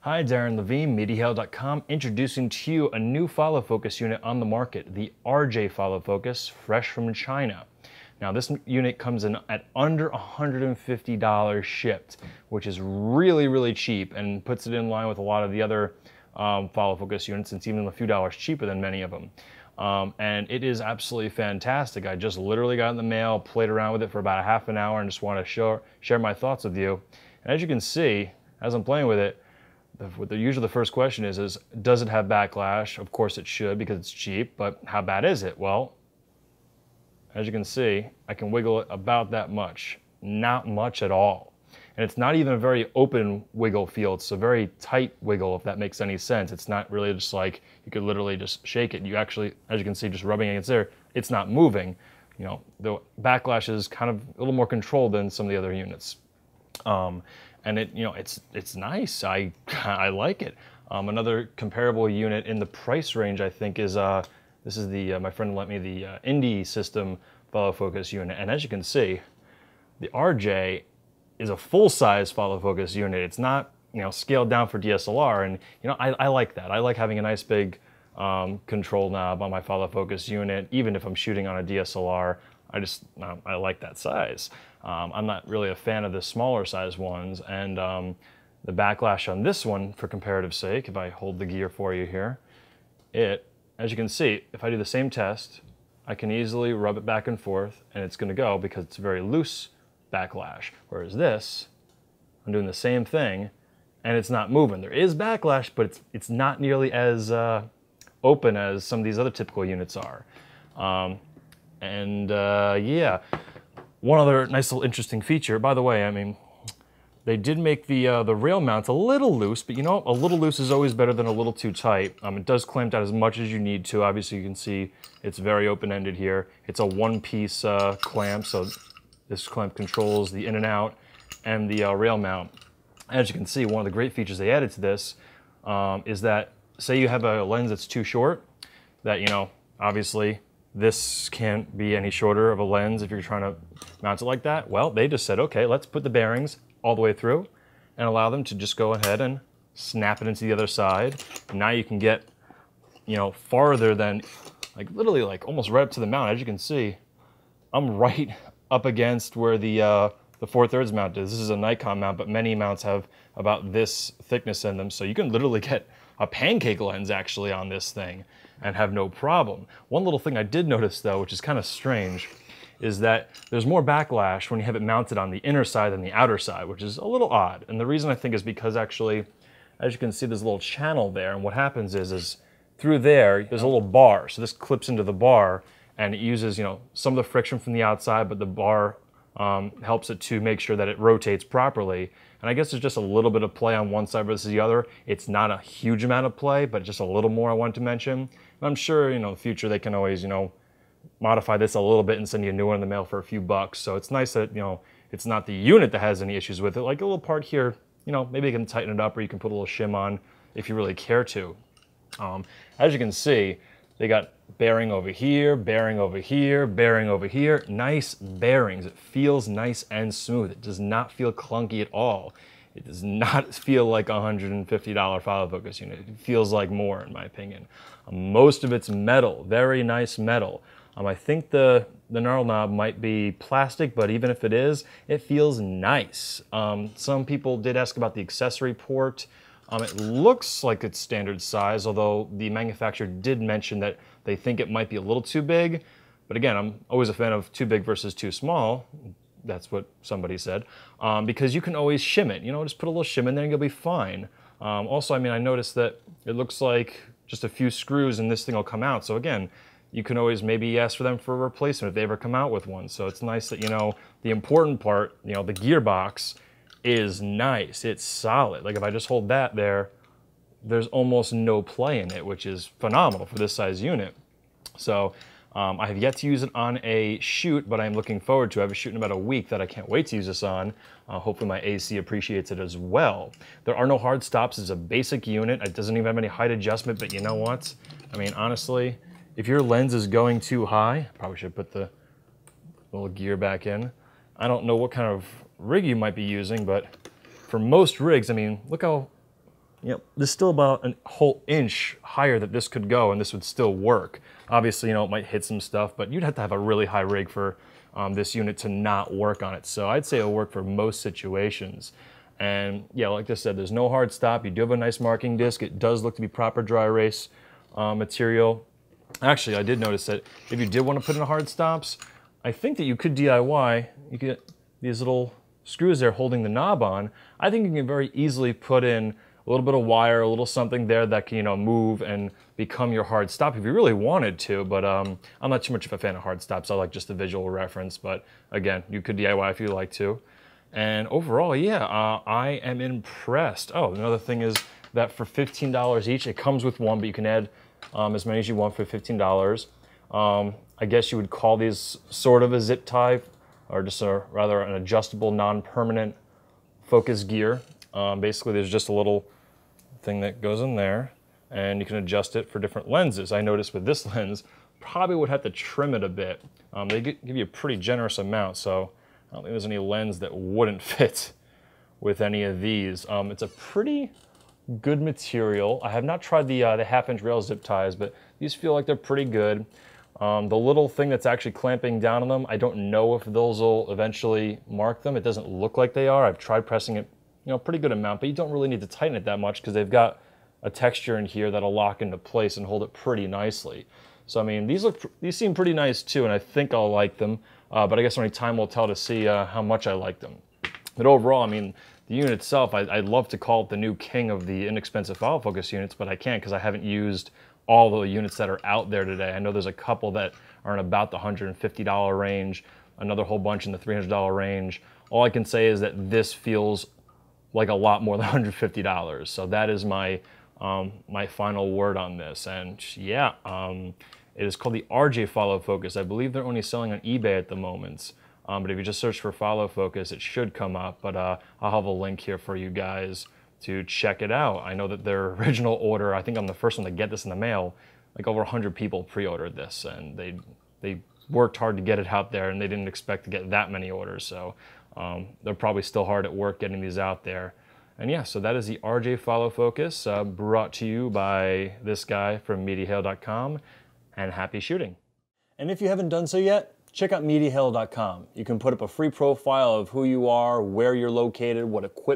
Hi, Darren Levine, MediaHail.com, introducing to you a new follow focus unit on the market, the RJ follow focus, fresh from China. Now, this unit comes in at under $150 shipped, which is really, really cheap and puts it in line with a lot of the other follow focus units. It's even a few dollars cheaper than many of them. And it is absolutely fantastic. I just literally got it in the mail, played around with it for about a half an hour, and just want to share my thoughts with you. And as you can see, as I'm playing with it, usually the first question is does it have backlash? Of course it should, because it's cheap, but how bad is it? Well, as you can see, I can wiggle it about that much. Not much at all. And it's not even a very open wiggle feel. It's a very tight wiggle, if that makes any sense. It's not really just like you could literally just shake it. You actually, as you can see, just rubbing against there, it's not moving. You know, the backlash is kind of a little more controlled than some of the other units. And it, it's nice. I like it. Another comparable unit in the price range, I think, is this is the my friend lent me the Indie System follow focus unit, and as you can see, the RJ is a full-size follow focus unit. It's not scaled down for DSLR, and I like that. I like having a nice big control knob on my follow focus unit, even if I'm shooting on a DSLR. I like that size. I'm not really a fan of the smaller size ones, and the backlash on this one, for comparative sake, if I hold the gear for you here, as you can see, if I do the same test, I can easily rub it back and forth, and it's going to go because it's a very loose backlash. Whereas this, I'm doing the same thing, and it's not moving. There is backlash, but it's not nearly as open as some of these other typical units are. Yeah, one other nice little interesting feature, by the way, I mean, they did make the rail mounts a little loose, but a little loose is always better than a little too tight. It does clamp down as much as you need to. Obviously, you can see it's very open-ended here. It's a one-piece clamp, so this clamp controls the in and out and the rail mount. As you can see, one of the great features they added to this is that, say you have a lens that's too short, that, obviously, this can't be any shorter of a lens if you're trying to mount it like that. Well, they just said, okay, let's put the bearings all the way through and allow them to just go ahead and snap it into the other side. And now you can get, farther than, literally almost right up to the mount. As you can see, I'm right up against where the 4/3 mount is. This is a Nikon mount, but many mounts have about this thickness in them. So you can literally get a pancake lens actually on this thing and have no problem. One little thing I did notice though, which is kind of strange, is that there's more backlash when you have it mounted on the inner side than the outer side, which is a little odd. And the reason I think is because actually, as you can see, there's a little channel there, and what happens is through there's a little bar. So this clips into the bar, and it uses some of the friction from the outside, but the bar helps it to make sure that it rotates properly. And I guess there's just a little bit of play on one side versus the other. It's not a huge amount of play, but just a little more I wanted to mention. And I'm sure, in the future they can always, modify this a little bit and send you a new one in the mail for a few bucks. So it's nice that, it's not the unit that has any issues with it. Like a little part here, maybe you can tighten it up, or you can put a little shim on if you really care to. As you can see, they got bearing over here, bearing over here, bearing over here. Nice bearings. It feels nice and smooth. It does not feel clunky at all. It does not feel like a $150 follow focus unit. It feels like more, in my opinion. Most of it's metal, very nice metal. I think the knurl knob might be plastic, but even if it is, it feels nice. Some people did ask about the accessory port. It looks like it's standard size, although the manufacturer did mention that they think it might be a little too big. But again, I'm always a fan of too big versus too small. That's what somebody said. Because you can always shim it. Just put a little shim in there and you'll be fine. Also, I noticed that it looks like just a few screws and this thing will come out. So again, you can always maybe ask for them for a replacement if they ever come out with one. So it's nice that, the important part, the gearbox is nice. It's solid. Like if I just hold that there's almost no play in it, which is phenomenal for this size unit. So I have yet to use it on a shoot, but I'm looking forward to it. I have a shoot in about a week that I can't wait to use this on. Hopefully my AC appreciates it as well. There are no hard stops. It's a basic unit. It doesn't even have any height adjustment, but you know what? Honestly, if your lens is going too high, probably should put the little gear back in. I don't know what kind of rig you might be using, but for most rigs, look Yep, there's still about a whole inch higher that this could go and this would still work. Obviously, you know, it might hit some stuff, but you'd have to have a really high rig for this unit to not work on it. So I'd say it'll work for most situations. And yeah, like I said, there's no hard stop. You do have a nice marking disc. It does look to be proper dry erase material. Actually, I did notice that if you did want to put in hard stops, I think that you could DIY. You could get these little screws there holding the knob on. I think you can very easily put in a little bit of wire, a little something there that can, you know, move and become your hard stop if you really wanted to, but I'm not too much of a fan of hard stops. I like just the visual reference, but again, you could DIY if you like to. And overall, yeah, I am impressed. Oh, another thing is that for $15 each, it comes with one, but you can add as many as you want for $15. I guess you would call these sort of a zip tie, or just rather an adjustable, non-permanent focus gear. Basically, there's just a little thing that goes in there, and you can adjust it for different lenses. I noticed with this lens, probably would have to trim it a bit. They give you a pretty generous amount, so I don't think there's any lens that wouldn't fit with any of these. It's a pretty good material. I have not tried the half-inch rail zip ties, but these feel like they're pretty good. The little thing that's actually clamping down on them, I don't know if those will eventually mark them. It doesn't look like they are. I've tried pressing it, you know, pretty good amount, but you don't really need to tighten it that much because they've got a texture in here that'll lock into place and hold it pretty nicely. So I mean, these seem pretty nice too, and I think I'll like them. But I guess only time will tell to see how much I like them. But overall, I mean, the unit itself, I'd love to call it the new king of the inexpensive follow focus units, but I can't because I haven't used all the units that are out there today. I know there's a couple that are in about the $150 range, another whole bunch in the $300 range. All I can say is that this feels like a lot more than $150. So that is my my final word on this. And yeah, it is called the RJ Follow Focus. I believe they're only selling on eBay at the moment. But if you just search for Follow Focus, it should come up. But I'll have a link here for you guys to check it out. I know that their original order, I think I'm the first one to get this in the mail, like over 100 people pre-ordered this, and they worked hard to get it out there, and they didn't expect to get that many orders. So they're probably still hard at work getting these out there. And yeah, so that is the RJ Follow Focus, brought to you by this guy from MediaHail.com, and happy shooting. And if you haven't done so yet, check out MediaHail.com. You can put up a free profile of who you are, where you're located, what equipment